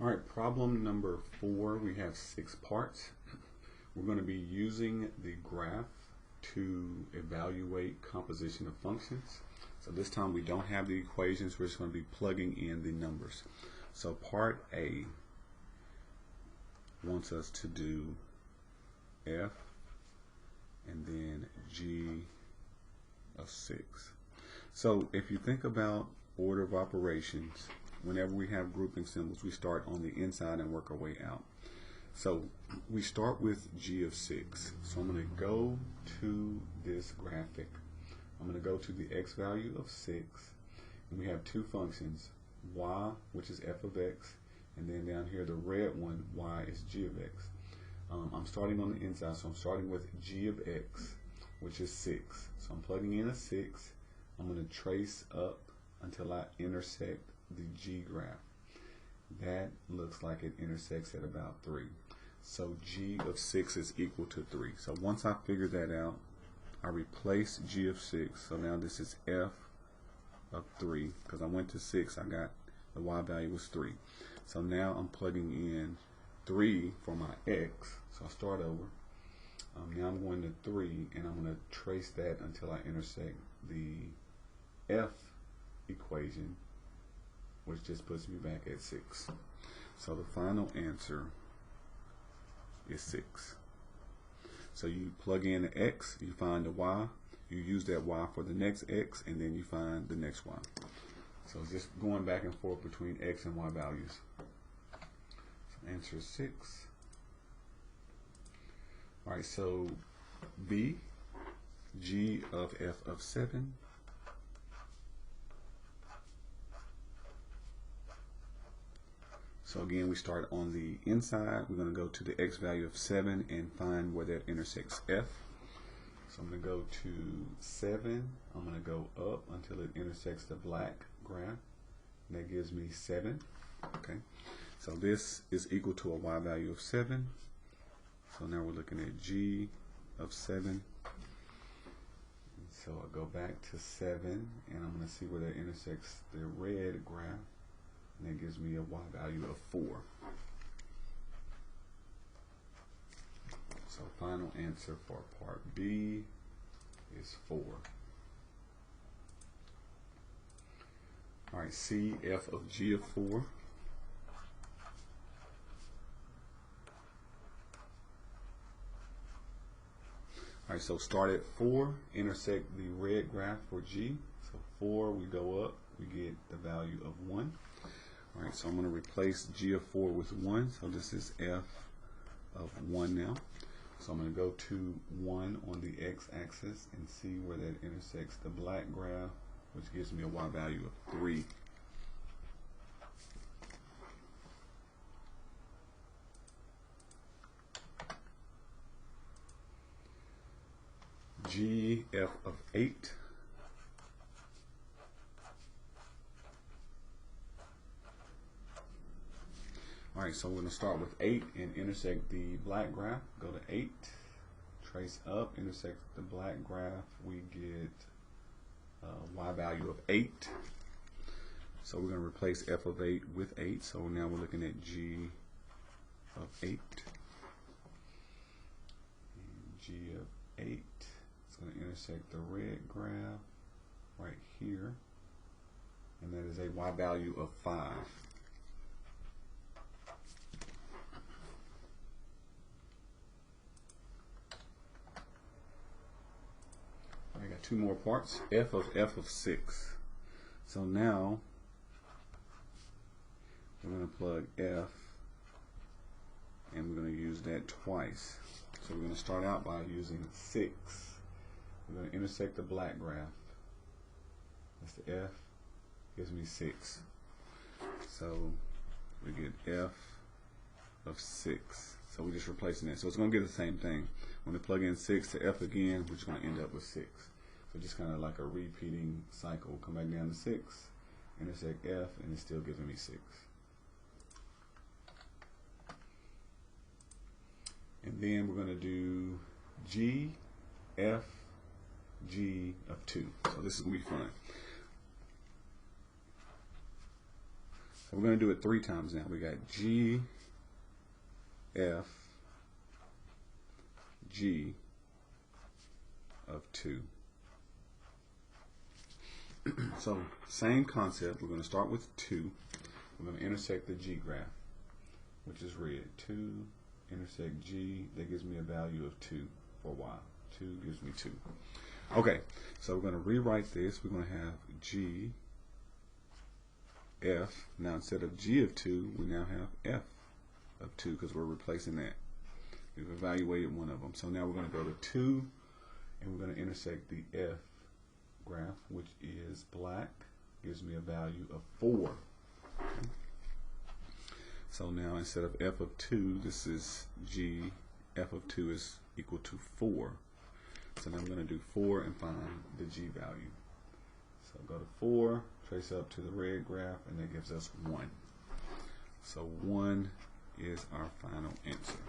All right, problem number 4. We have 6 parts. We're going to be using the graph to evaluate composition of functions. So this time we don't have the equations, we're just going to be plugging in the numbers. So part A wants us to do f and then g of 6. So if you think about order of operations, whenever we have grouping symbols, we start on the inside and work our way out. So we start with g of 6. So I'm going to go to this graphic. I'm going to go to the x value of 6. And we have two functions, y, which is f of x, and then down here the red one, y, is g of x. I'm starting on the inside, so I'm starting with g of x, which is 6. So I'm plugging in a 6. I'm going to trace up until I intersect the g graph. That looks like it intersects at about 3. So g of 6 is equal to 3. So once I figure that out, I replace g of 6. So now this is f of 3. Because I went to 6, I got the y value was 3. So now I'm plugging in 3 for my x. So I start over. Now I'm going to 3, and I'm going to trace that until I intersect the f equation, which just puts me back at 6. So the final answer is 6. So you plug in the x, you find the y, you use that y for the next x, and then you find the next y. So it's just going back and forth between x and y values. So answer is 6. Alright, so B, g of f of 7. So again, we start on the inside. We're going to go to the x value of 7 and find where that intersects f. So I'm going to go to 7. I'm going to go up until it intersects the black graph. And that gives me 7. Okay. So this is equal to a y value of 7. So now we're looking at g of 7. And so I go back to 7, and I'm going to see where that intersects the red graph. And that gives me a y value of 4. So final answer for part B is 4. Alright, C, f of g of 4. Alright, so start at 4, intersect the red graph for g. So 4, we go up, we get the value of 1. Alright, so I'm going to replace g of 4 with 1. So this is f of 1 now. So I'm going to go to 1 on the x-axis and see where that intersects the black graph, which gives me a y value of 3. G, f of 8. Alright, so we're going to start with 8 and intersect the black graph. Go to 8, trace up, intersect the black graph. We get y value of 8. So we're going to replace f of 8 with 8. So now we're looking at g of 8. And g of 8 is going to intersect the red graph right here. And that is a y value of 5. I got 2 more parts. F of 6. So now we're going to plug F, and we're going to use that twice. So we're going to start out by using 6. We're going to intersect the black graph. That's the F. Gives me 6. So we get F of 6. So we're just replacing that. So it's going to get the same thing. When we plug in 6 to F again, we're just going to end up with 6. So just kind of like a repeating cycle. Come back down to 6, intersect F, and it's still giving me 6. And then we're going to do G, F, G of 2. So this is going to be fun. So we're going to do it 3 times now. We got G, F, G of 2. So same concept. We're going to start with 2. We're going to intersect the G graph, which is red. 2 intersect G. That gives me a value of 2 for a while. 2 gives me 2. Okay, so we're going to rewrite this. We're going to have G, F. Now instead of G of 2, we now have F of 2 because we're replacing that. We've evaluated one of them. So now we're going to go to 2 and we're going to intersect the F graph, which is black. Gives me a value of 4. Okay. So now instead of F of 2, this is G. F of 2 is equal to 4. So now I'm going to do 4 and find the G value. So go to 4, trace up to the red graph, and that gives us 1. So 1 is our final answer.